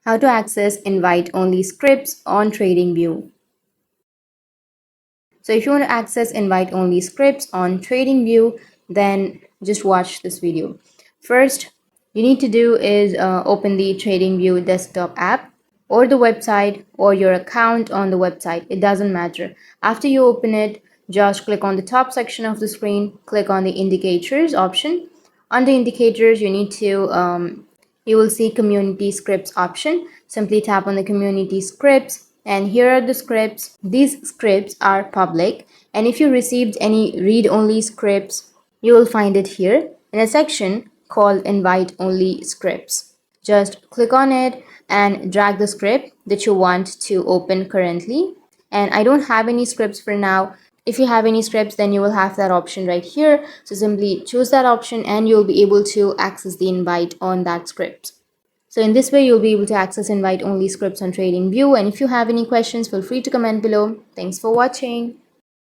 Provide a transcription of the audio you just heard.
How to access invite-only scripts on TradingView. So if you want to access invite-only scripts on TradingView, then just watch this video. First, you need to do is open the TradingView desktop app or the website or your account on the website. It doesn't matter. After you open it, just click on the top section of the screen, click on the indicators option. Under indicators, you need to you will see community scripts option. Simply tap on the community scripts, and here are the scripts. These scripts are public, and if you received any read-only scripts, you will find it here in a section called invite-only scripts. Just click on it and drag the script that you want to open currently. And I don't have any scripts for now. If you have any scripts, then you will have that option right here. So simply choose that option and you'll be able to access the invite on that script. So in this way, you'll be able to access invite-only scripts on TradingView. And if you have any questions, feel free to comment below. Thanks for watching.